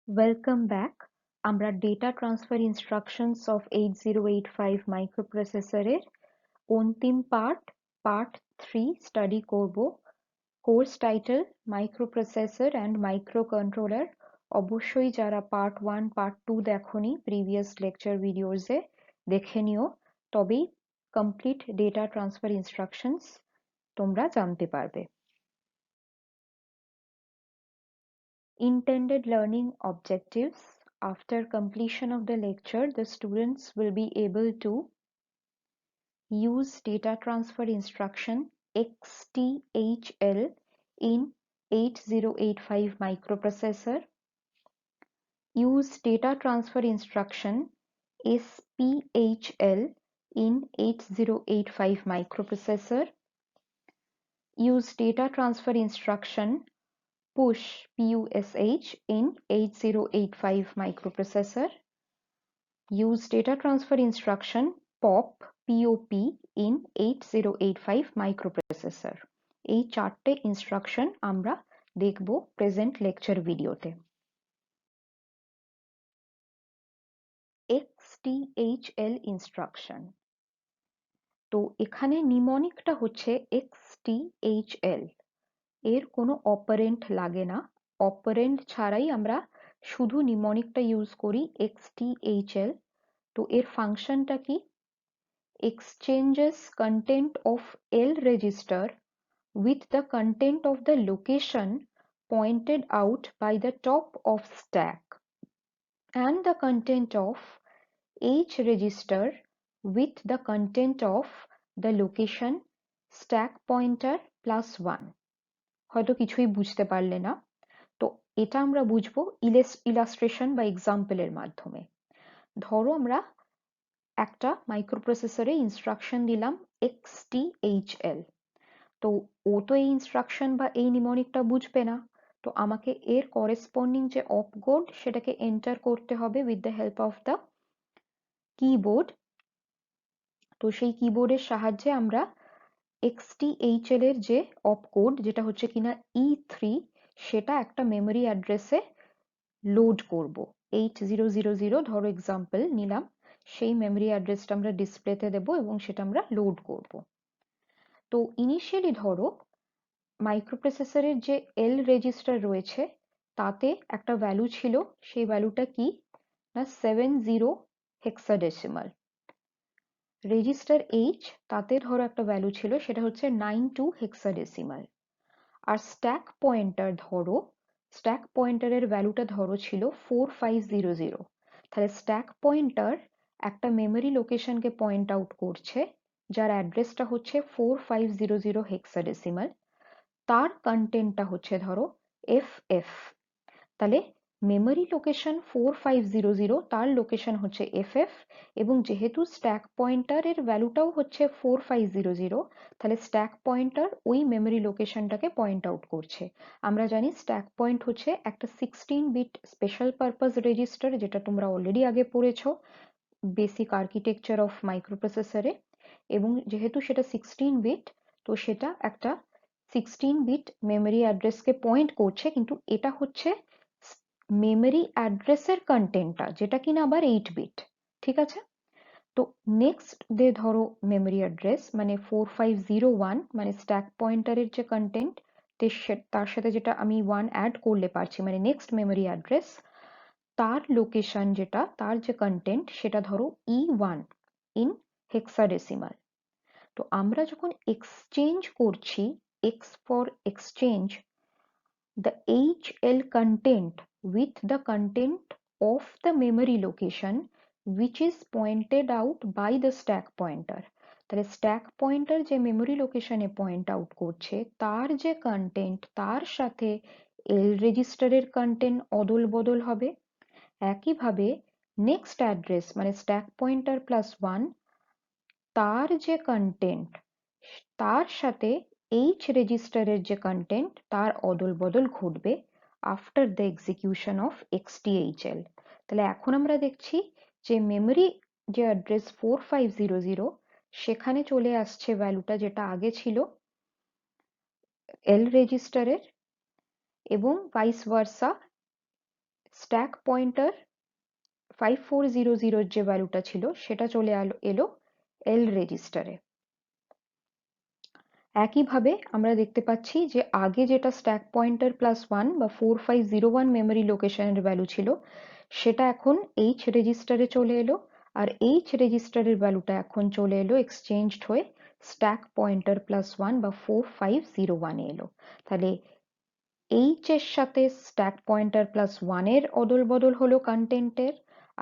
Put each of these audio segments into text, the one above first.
Welcome back. আমরা data transfer instructions of 8085 মাইক্রোপ্রসেসরের অন্তিম part 3 study করব। Course title microprocessor and microcontroller. অবশ্যই যারা পার্ট 1 পার্ট 2 দেখোনি প্রিভিয়াস লেকচার ভিডিওসে দেখে নিও, তবেই কমপ্লিট ডেটা ট্রান্সফার ইনস্ট্রাকশনস তোমরা জানতে পারবে। Intended learning objectives. After completion of the lecture, the students will be able to use data transfer instruction XTHL in 8085 microprocessor, use data transfer instruction SPHL in 8085 microprocessor, use data transfer instruction push PUSH in 8085 microprocessor, use data transfer instruction POP in 8085 microprocessor. এই চারটে instruction আমরা দেখব present lecture ভিডিওতে। XTHL instruction, তো এখানে নিমোনিকটা হচ্ছে XTHL, এর কোনো অপারেন্ট লাগে না। অপারেন্ট ছাড়াই আমরা শুধু নিমোনিকটা ইউজ করি XTHL। তো এর ফাংশনটা কি? Exchanges content of L register with the content of the location pointed out by the top of stack and the content of H register with the content of the location stack pointer plus 1. হয়তো কিছুই বুঝতে পারলে না, তো এটা আমরা বুঝবো illustration বা এক্সাম্পলের মাধ্যমে। ধরো আমরা একটা মাইক্রোপ্রসেসরে ইনস্ট্রাকশন দিলাম XTHL, তো ও তো এই ইনস্ট্রাকশন বা এই নিমোনিকটা বুঝবে না, তো আমাকে এর করেসপন্ডিং যে অপকোড সেটাকে এন্টার করতে হবে with the help of the keyboard. তো সেই কিবোর্ডের সাহায্যে আমরা XTHL এর যে অপকোড, যেটা হচ্ছে কিনা E3, সেটা একটা মেমোরি অ্যাড্রেসে লোড করব। 8000 ধরো এক্সাম্পল নিলাম, সেই মেমোরি অ্যাড্রেসটা আমরা ডিসপ্লেতে দেব এবং সেটা আমরা লোড করব। তো ইনিশিয়ালি ধরো মাইক্রোপ্রসেসরের যে এল রেজিস্টার রয়েছে তাতে একটা ভ্যালু ছিল, সেই ভ্যালুটা কি না 70 হেক্সাডেসিমাল। রেজিস্টার এইচ তাতে ধরো একটা ভ্যালু ছিল, সেটা হচ্ছে 92 হেক্সাডেসিমাল। আর স্ট্যাক পয়েন্টার ধরো, স্ট্যাক পয়েন্টারের ভ্যালুটা ধরো ছিল 4500। তাহলে স্ট্যাক পয়েন্টার একটা মেমোরি লোকেশনকে পয়েন্ট আউট করছে যার অ্যাড্রেসটা হচ্ছে 4500 হেক্সাডেসিমাল। তার কন্টেন্টটা হচ্ছে ধরো FF। তাহলে মেমোরি লোকেশন 4500, তার লোকেশন হচ্ছে FF, এবং যেহেতু স্ট্যাক পয়েন্টারের ভ্যালুটাও হচ্ছে 4500, তাহলে স্ট্যাক পয়েন্টার ওই মেমোরি লোকেশনটাকে পয়েন্ট আউট করছে। আমরা জানি স্ট্যাক পয়েন্ট হচ্ছে একটা 16 বিট স্পেশাল পারপাস রেজিস্টার, যেটা তোমরা অলরেডি আগে পড়েছো বেসিক আর্কিটেকচার অফ মাইক্রোপ্রসেসরে, এবং যেহেতু সেটা 16 বিট, তো সেটা একটা 16 বিট মেমোরি অ্যাড্রেসকে পয়েন্ট করছে, কিন্তু এটা হচ্ছে মেমোরি অ্যাড্রেসের কন্টেন্টটা, যেটা কিনা আবার 8 বিট। ঠিক আছে, তো নেক্সট দে ধরো মেমোরি অ্যাড্রেস মানে 4501, মানে স্ট্যাক পয়েন্টারের যে কন্টেন্ট তার সাথে যেটা আমি 1 অ্যাড করলে পারছি, মানে নেক্সট মেমোরি অ্যাড্রেস, তার লোকেশন যেটা, তার যে কন্টেন্ট সেটা ধরো E1 ইন হেক্সাডেসিমাল। তো আমরা যখন এক্সচেঞ্জ করছি, X for exchange the HL content with the content of the memory location which is pointed out by the stack pointer. তাহলে স্ট্যাক পয়েন্টার যে মেমোরি লোকেশনে পয়েন্ট আউট করছে তার যে কন্টেন্ট, তার সাথে এল রেজিস্টারের কন্টেন্ট অদল বদল হবে। একইভাবে নেক্সট অ্যাড্রেস মানে স্ট্যাক পয়েন্টার প্লাস 1, তার যে কন্টেন্ট তার সাথে এইচ রেজিস্টারের যে কন্টেন্ট তার অদল বদল ঘটবে after the execution of XTHL। তাহলে এখন আমরা দেখছি যে মেমোরি যে অ্যাড্রেস 4500, সেখানে চলে আসছে ভ্যালুটা যেটা আগে ছিল এল রেজিস্টারের, এবং ভাইস ভার্সা স্ট্যাক পয়েন্টার 5400 যে ভ্যালুটা ছিল সেটা চলে এলো এল রেজিস্টারে। একইভাবে আমরা দেখতে পাচ্ছি যে আগে যেটা স্ট্যাক পয়েন্টার +1 বা 4501 মেমোরি লোকেশনের ভ্যালু ছিল সেটা এখন এইচ রেজিস্টারে চলে এলো, আর এইচ রেজিস্টারের ভ্যালুটা এখন চলে এলো এক্সচেঞ্জড হয়ে স্ট্যাক পয়েন্টার +1 বা 4501 এ এলো। তাহলে এইচ এর সাথে স্ট্যাক পয়েন্টার +1 এর অদল বদল হলো কন্টেন্টের,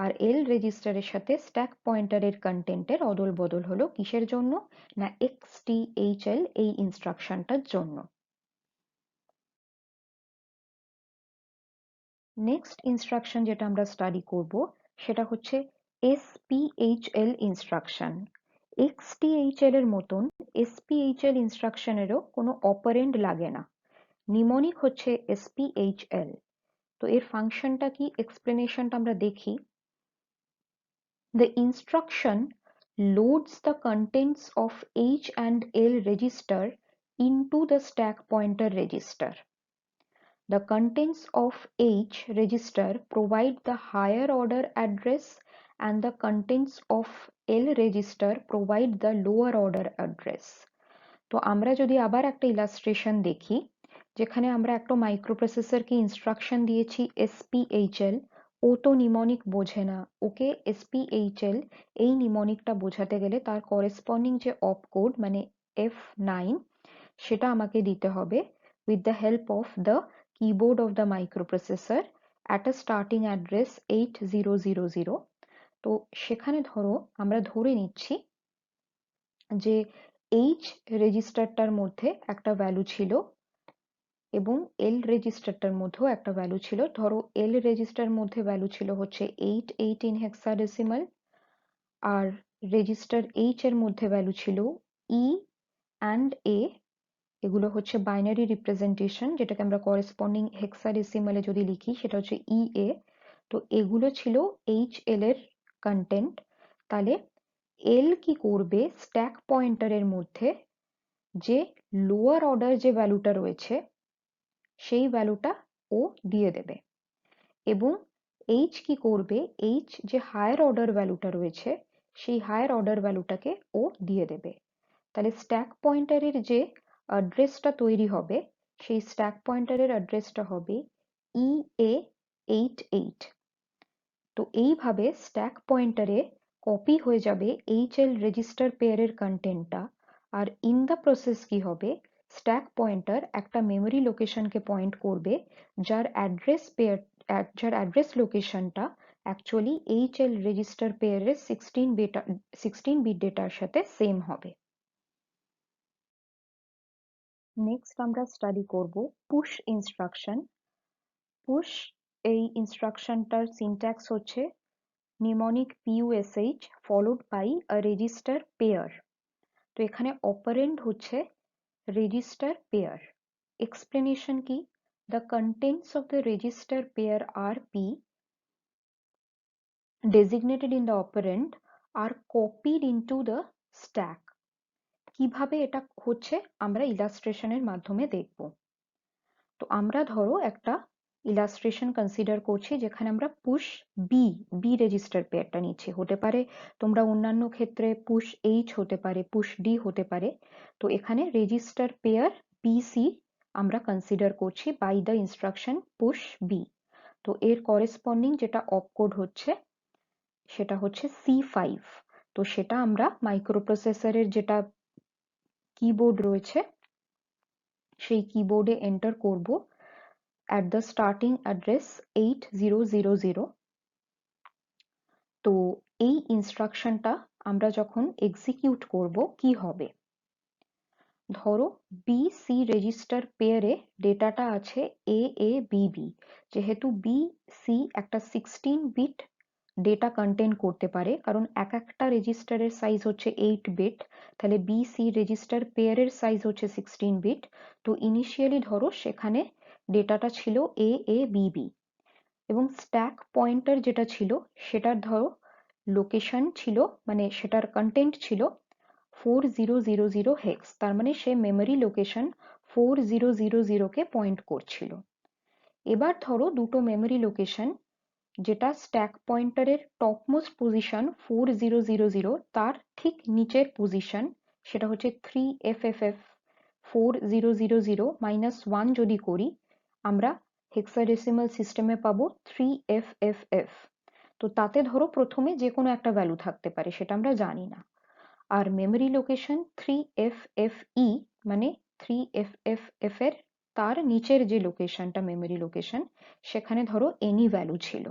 আর এল রেজিস্টারের সাথে স্ট্যাক পয়েন্টারের কন্টেন্টের অদল বদল হলো কিসের জন্য? না XTHL এই ইনস্ট্রাকশনটার জন্য। নেক্সট ইনস্ট্রাকশন যেটা আমরা স্টাডি করব সেটা হচ্ছে SPHL ইনস্ট্রাকশন। XTHL এর মতন SPHL ইনস্ট্রাকশনেরও কোনো অপারেন্ড লাগে না, নিমোনিক হচ্ছে SPHL। তো এর ফাংশনটা কি, এক্সপ্লেনেশনটা আমরা দেখি। The instruction loads the contents of H and L register into the stack pointer register. The contents of H register provide the higher order address and the contents of L register provide the lower order address. তো আমরা যদি আবার একটা illustration দেখি, যেখানে আমরা একটা মাইক্রোপ্রসেসরকে instruction দিয়েছি SPHL, ও তো নিমোনিক বোঝে না, ওকে SPHL এই নিমোনিকটা বোঝাতে গেলে তার করেসপন্ডিং যে অপকোড মানে F9 সেটা আমাকে দিতে হবে with the help of the keyboard of the microprocessor at a starting address 8000। তো সেখানে ধরো আমরা ধরে নিচ্ছি যে এইচ রেজিস্টারটার মধ্যে একটা ভ্যালু ছিল এবং এল রেজিস্টারটার মধ্যেও একটা ভ্যালু ছিল। ধরো এল রেজিস্টার মধ্যে ভ্যালু ছিল হচ্ছে 88 ইন হেক্সাডেসিমাল, আর রেজিস্টার এইচ এর মধ্যে ভ্যালু ছিল ই অ্যান্ড এ, এগুলো হচ্ছে বাইনারি রিপ্রেজেন্টেশন, যেটাকে আমরা করেসপন্ডিং হেক্সাডেসিমালে যদি লিখি সেটা হচ্ছে ই এ। তো এগুলো ছিল এইচ এল এর কন্টেন্ট। তাহলে এল কি করবে, স্ট্যাক পয়েন্টারের মধ্যে যে লোয়ার অর্ডার যে ভ্যালুটা রয়েছে সেই ভ্যালুটা ও দিয়ে দেবে, এবং এইচ কি করবে, এইচ যে হায়ার অর্ডার ভ্যালুটা রয়েছে সেই হায়ার অর্ডার ভ্যালুটাকে ও দিয়ে দেবে। তাহলে স্ট্যাক পয়েন্টারের যে অ্যাড্রেসটা তৈরি হবে সেই স্ট্যাক পয়েন্টারের অ্যাড্রেসটা হবে EA88। তো এইভাবে স্ট্যাক পয়েন্টারে কপি হয়ে যাবে HL রেজিস্টার পেয়ারের কন্টেন্টটা, আর ইন দ্য প্রসেস কি হবে, স্ট্যাক পয়েন্টার একটা মেমোরি লোকেশনকে পয়েন্ট করবে যার অ্যাড্রেস লোকেশনটা অ্যাকচুয়ালি HL রেজিস্টার পেয়ারের 16 বিট ডেটার সাথে সেম হবে। নেক্সট আমরা স্টাডি করব পুশ ইনস্ট্রাকশন। পুশ এই ইনস্ট্রাকশনটার সিনট্যাক্স হচ্ছে mnemonic PUSH followed by a register pair। তো এখানে অপারেন্ড হচ্ছে register pair। explanation কি, the contents of the register pair RP designated in the operand are copied into the stack। কিভাবে এটা হচ্ছে আমরা ইলাস্ট্রেশনের মাধ্যমে দেখব। তো আমরা ধরো একটা ইলাস্ট্রেশন কনসিডার করছি যেখানে আমরা পুশ বি রেজিস্টার পেয়ারটা নিচ্ছি, হতে পারে তোমরা অন্যান্য ক্ষেত্রে পুশ এইচ হতে পারে, পুশ ডি হতে পারে। তো এখানে রেজিস্টার পেয়ার BC আমরা কনসিডার করছি by the instruction push B. তো এর করেসপন্ডিং যেটা অপকোড হচ্ছে সেটা হচ্ছে C5। তো সেটা আমরা মাইক্রোপ্রসেসরের যেটা কিবোর্ড রয়েছে সেই কিবোর্ডে এন্টার করব at the starting address 8000। তো এই ইনস্ট্রাকশনটা আমরা যখন এক্সিকিউট করব কি হবে, ধরো BC রেজিস্টার পেয়ারে ডেটাটা আছে AABB, যেহেতু BC একটা 16 বিট ডেটা কন্টেন্ট করতে পারে কারণ এক একটা রেজিস্টারের সাইজ হচ্ছে 8 বিট, তাহলে BC রেজিস্টার পেয়ারের সাইজ হচ্ছে 16 বিট। তো ইনিশিয়ালি ধরো সেখানে ডেটাটা ছিল AABB, এবং স্ট্যাক পয়েন্টার যেটা ছিল সেটার ধরো লোকেশন ছিল মানে সেটার কন্টেন্ট ছিল 4000 হেক্স, তার মানে সে মেমোরি লোকেশন 4000 কে পয়েন্ট করছিল। এবার ধরো দুটো মেমোরি লোকেশন যেটা স্ট্যাক পয়েন্টারের টপমোস্ট পজিশন 4000 তার ঠিক নিচের পজিশন, সেটা হচ্ছে 3FFF 4000 - 1 যদি করি আমরা হেক্সাডেসিমাল সিস্টেমে পাবো 3FFF। তো তাতে ধরো প্রথমে যে কোনো একটা ভ্যালু থাকতে পারে, সেটা আমরা জানি না। আর মেমরি লোকেশন 3FFE মানে 3FFF এর তার নিচের যে লোকেশনটা মেমরি লোকেশন, সেখানে ধরো এনি ভ্যালু ছিল।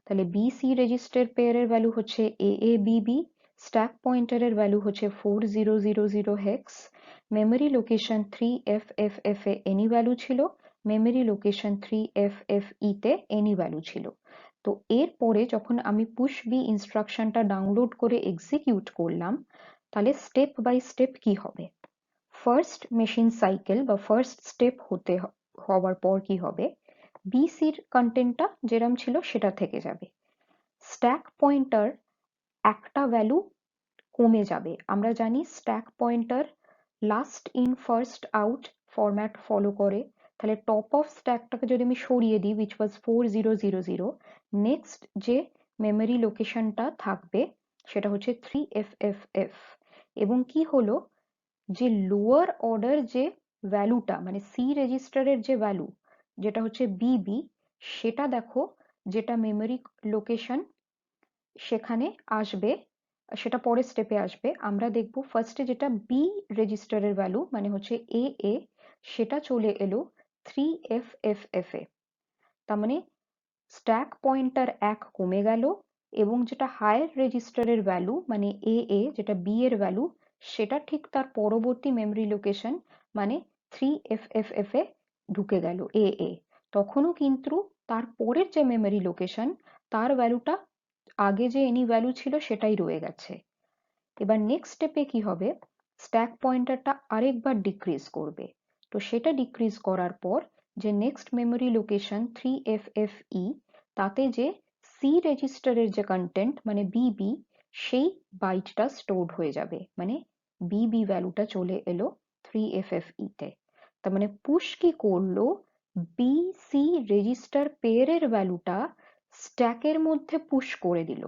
তাহলে বিসি রেজিস্টার পেয়ারের ভ্যালু হচ্ছে AABB, স্ট্যাক পয়েন্টারের ভ্যালু হচ্ছে 4000 হেক্স, মেমরি লোকেশন 3FFF এ এনি ভ্যালু ছিল, মেমরি লোকেশন 3FFE তে এনি ভ্যালু ছিল। তো এরপরে যখন আমি পুশ বি ইনস্ট্রাকশনটা ডাউনলোড করে এক্সিকিউট করলাম, তাহলে স্টেপ বাই স্টেপ কি হবে। ফার্স্ট মেশিন সাইকেল বা ফার্স্ট স্টেপ হওয়ার পর কি হবে, বিসির কন্টেন্টটা যেরম ছিল সেটা থেকে যাবে, স্ট্যাক পয়েন্টার একটা ভ্যালু কমে যাবে। আমরা জানি stack pointer last in first out format follow করে। তাহলে টপ অফ স্ট্যাকটাকে যদি আমি সরিয়ে দিই উইচ ওয়াজ 4000, নেক্সট যে মেমরি লোকেশনটা থাকবে সেটা হচ্ছে 3FFF। এবং কি হলো, যে লোয়ার অর্ডার যে ভ্যালুটা মানে সি রেজিস্টারের যে ভ্যালু যেটা হচ্ছে বিবি, সেটা দেখো যেটা মেমরি লোকেশন সেখানে আসবে, সেটা পরের স্টেপে আসবে। আমরা দেখব ফার্স্টে যেটা বি রেজিস্টারের ভ্যালু মানে হচ্ছে এ, সেটা চলে এলো 3FFF এ। তার মানে স্ট্যাক পয়েন্টার 1 কমে গেল, এবং যেটা হায়ার রেজিস্টারের ভ্যালু মানে এ যেটা বি এর ভ্যালু, সেটা ঠিক তার পরবর্তী মেমরি লোকেশন মানে 3FFF এ ঢুকে গেল এ। তখনও কিন্তু তার পরের যে মেমরি লোকেশন তার ভ্যালুটা আগে যে এনি ভ্যালু ছিল সেটাই রয়ে গেছে। এবার নেক্সট স্টেপে কি হবে, স্ট্যাক পয়েন্টারটা আরেকবার ডিক্রিজ করবে। তো সেটা ডিক্রিজ করার পর যে নেক্সট মেমরি লোকেশন 3FFE, তাতে যে সি রেজিস্টারের যে কন্টেন্ট মানে বিবি, সেই বাইটটা স্টোরড হয়ে যাবে, মানে বিবি ভ্যালুটা চলে এলো 3FFE তে। তার মানে পুশ কি করলো, বিসি রেজিস্টার পেয়ারের ভ্যালুটা স্ট্যাকের মধ্যে পুশ করে দিল।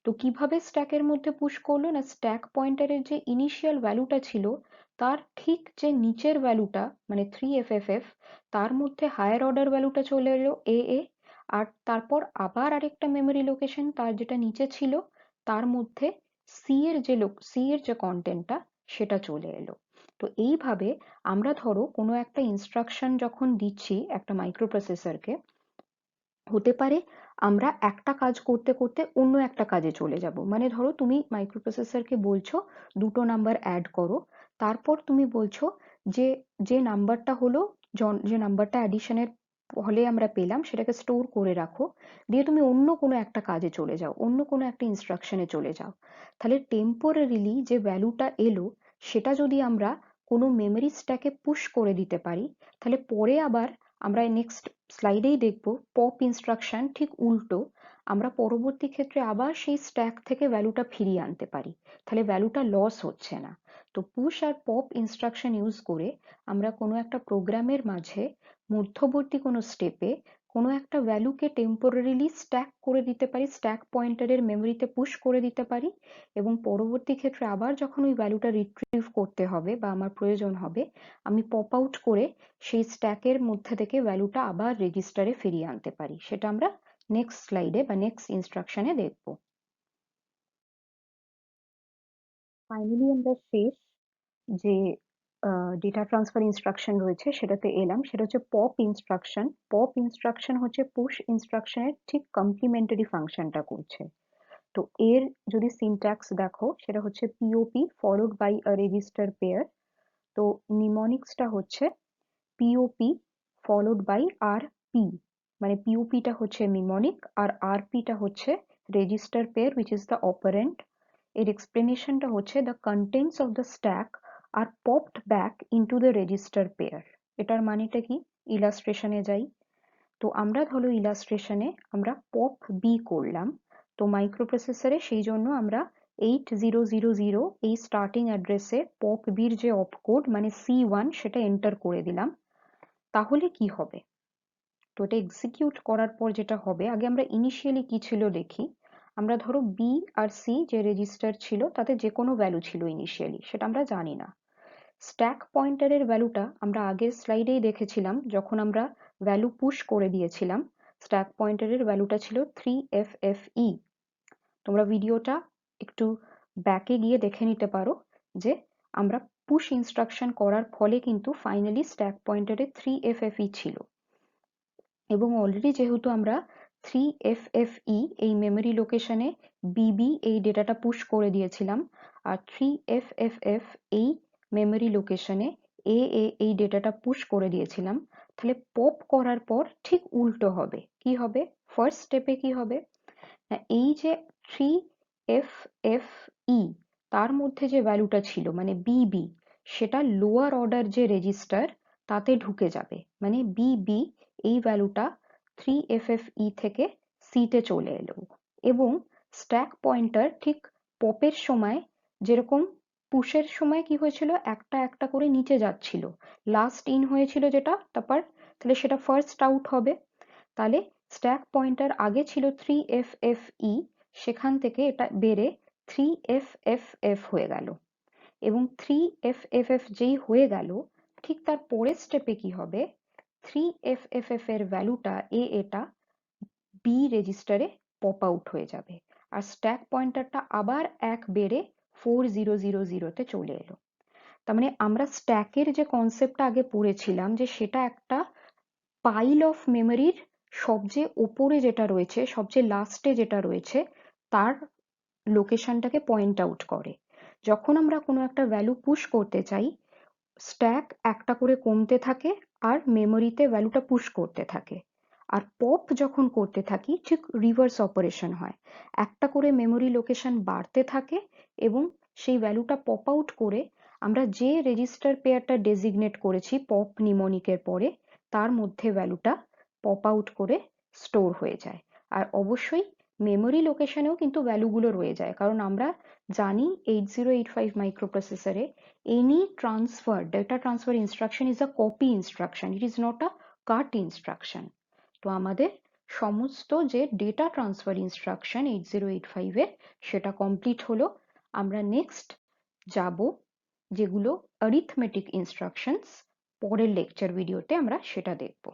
তো কিভাবে স্ট্যাকের মধ্যে পুশ করলো না, স্ট্যাক পয়েন্টারের যে ইনিশিয়াল ভ্যালুটা ছিল তার ঠিক যে নিচের ভ্যালুটা মানে 3FFF, তার মধ্যে হায়ার অর্ডার ভ্যালুটা চলে এলো এ, আর তারপর আবার আরেকটা মেমরি লোকেশন তার যেটা নিচে ছিল তার মধ্যে সি এর যে কন্টেন্টটা সেটা চলে এলো। তো এইভাবে আমরা ধরো কোনো একটা ইনস্ট্রাকশন যখন দিচ্ছি একটা মাইক্রোপ্রসেসরকে, হতে পারে আমরা একটা কাজ করতে করতে অন্য একটা কাজে চলে যাব। মানে ধরো তুমি মাইক্রোপ্রসেসরকে বলছো দুটো নাম্বার অ্যাড করো, তারপর তুমি বলছো যে যে নাম্বারটা হলো যে নাম্বারটা অ্যাডিশনের ফলে আমরা পেলাম সেটাকে স্টোর করে রাখো, দিয়ে তুমি অন্য কোনো একটা কাজে চলে যাও, অন্য কোনো একটা ইনস্ট্রাকশনে চলে যাও। তাহলে টেম্পোরারিলি যে ভ্যালুটা এলো সেটা যদি আমরা কোনো মেমরি স্ট্যাকে পুশ করে দিতে পারি, তাহলে পরে আবার আমরা নেক্সট স্লাইডেই দেখব পপ ইনস্ট্রাকশন ঠিক উল্টো, আমরা পরবর্তী ক্ষেত্রে আবার সেই স্ট্যাক থেকে ভ্যালুটা ফিরিয়ে আনতে পারি, তাহলে ভ্যালুটা লস হচ্ছে না। তো পুশ আর পপ ইনস্ট্রাকশন ইউজ করে আমরা কোনো একটা প্রোগ্রামের মাঝে মধ্যবর্তী কোনো স্টেপে কোনো একটা ভ্যালুকে টেম্পোরারিলি স্ট্যাক করে দিতে পারি, স্ট্যাক পয়েন্টারের মেমরিতে পুশ করে দিতে পারি, এবং পরবর্তী ক্ষেত্রে আবার যখন ওই ভ্যালুটা রিট্রিভ করতে হবে বা আমার প্রয়োজন হবে, আমি পপ আউট করে সেই স্ট্যাকের মধ্যে থেকে ভ্যালুটা আবার রেজিস্টারে ফিরিয়ে আনতে পারি। সেটা আমরা নেক্সট স্লাইডে বা নেক্সট ইনস্ট্রাকশনে দেখব। ফাইনালি আমরা শেষ যে ডেটা ট্রান্সফার ইনস্ট্রাকশন রয়েছে সেটাতে এলাম, সেটা হচ্ছে পপ ইনস্ট্রাকশন। পপ ইনস্ট্রাকশন হচ্ছে পুশ ইনস্ট্রাকশনের ঠিক কমপ্লিমেন্টারি ফাংশনটা করছে। তো এর যদি সিনট্যাক্স দেখো সেটা হচ্ছে POP followed by a register pair. তো নিমোনিক্সটা হচ্ছে POP followed by R P, মানে পিওপিটা হচ্ছে নিমোনিক আর আর পিটা হচ্ছে register pair which is the operand. এর এক্সপ্লেনেশনটা হচ্ছে the contents of the stack are popped back into the register pair. এটার মানেটা কি, ইলাস্ট্রেশনে যাই। তো আমরা ধরো ইলাস্ট্রেশনে আমরা পপ বি করলাম, তো মাইক্রোপ্রসেসরে সেই জন্য আমরা 8000 এই স্টার্টিং অ্যাড্রেসে পপ বির যে অপকোড মানে C1 সেটা এন্টার করে দিলাম। তাহলে কি হবে, তো এটা এক্সিকিউট করার পর যেটা হবে, আগে আমরা ইনিশিয়ালি কি ছিল দেখি। আমরা ধরো বি আর সি যে রেজিস্টার ছিল তাতে যে কোনো ভ্যালু ছিল ইনিশিয়ালি, সেটা আমরা জানি না। স্ট্যাক পয়েন্টারের ভ্যালুটা আমরা আগের স্লাইডেই দেখেছিলাম, যখন আমরা ভ্যালু পুশ করে দিয়েছিলাম স্ট্যাক পয়েন্টারের ভ্যালুটা ছিল 3FFE। তোমরা ভিডিওটা একটু ব্যাকে গিয়ে দেখে নিতে পারো যে আমরা পুশ ইনস্ট্রাকশন করার ফলে কিন্তু ফাইনালি স্ট্যাক পয়েন্টারে 3FFE ছিল। এবং অলরেডি যেহেতু আমরা 3FFE এই মেমোরি লোকেশনে BB এই ডেটাটা পুশ করে দিয়েছিলাম, আর 3FFF এই মেমোরি লোকেশনে AA এই ডেটাটা পুশ করে দিয়েছিলাম, তাহলে পপ করার পর ঠিক উল্টো হবে। কি হবে? ফার্স্ট স্টেপে কি হবে না, এই যে 3FFE তার মধ্যে যে ভ্যালুটা ছিল মানে BB, সেটা লোয়ার অর্ডার যে রেজিস্টার তাতে ঢুকে যাবে। মানে BB এই ভ্যালুটা 3FFE থেকে C তে চলে এলো, এবং স্ট্যাক পয়েন্টার ঠিক পপের সময় যেরকম পুশের সময় কি হয়েছিল, একটা একটা করে নিচে যাচ্ছিল, লাস্ট ইন হয়েছিল যেটা, তারপর তাহলে সেটা ফার্স্ট আউট হবে। তাহলে স্ট্যাক পয়েন্টার আগে ছিল 3FFE, সেখান থেকে এটা বেড়ে 3FFF হয়ে গেল। এবং 3FFF যেই হয়ে গেল, ঠিক তার পরের স্টেপে কি হবে, 3FFF এর ভ্যালুটা এটা বি রেজিস্টারে পপ আউট হয়ে যাবে, আর স্ট্যাক পয়েন্টারটা আবার এক বেড়ে 4000 তে চলে এলো। তার মানে আমরা স্ট্যাকের যে কনসেপ্টটা আগে পড়েছিলাম, যে সেটা একটা পাইল অফ মেমোরির সবচেয়ে ওপরে যেটা রয়েছে, সবচেয়ে লাস্টে যেটা রয়েছে তার লোকেশনটাকে পয়েন্ট আউট করে। যখন আমরা কোনো একটা ভ্যালু পুশ করতে চাই, স্ট্যাক একটা করে কমতে থাকে আর মেমোরিতে ভ্যালুটা পুশ করতে থাকে। আর পপ যখন করতে থাকি ঠিক রিভার্স অপারেশন হয়, একটা করে মেমোরি লোকেশন বাড়তে থাকে এবং সেই ভ্যালুটা পপ আউট করে আমরা যে রেজিস্টার পেয়ারটা ডেজিগনেট করেছি পপ নিমোনিকের পরে, তার মধ্যে ভ্যালুটা পপ আউট করে স্টোর হয়ে যায়। আর অবশ্যই মেমোরি লোকেশনেও কিন্তু ভ্যালুগুলো রয়ে যায়, কারণ আমরা জানি 8085 মাইক্রোপ্রসেসরে any data transfer instruction is a copy instruction, it is not a cut instruction। তো আমাদের সমস্ত যে ডেটা ট্রান্সফার ইনস্ট্রাকশন 8085 এর সেটা কমপ্লিট হলো। আমরা নেক্সট যাব যেগুলো অ্যারিথমেটিক ইনস্ট্রাকশনস, পরের লেকচার ভিডিওতে আমরা সেটা দেখব।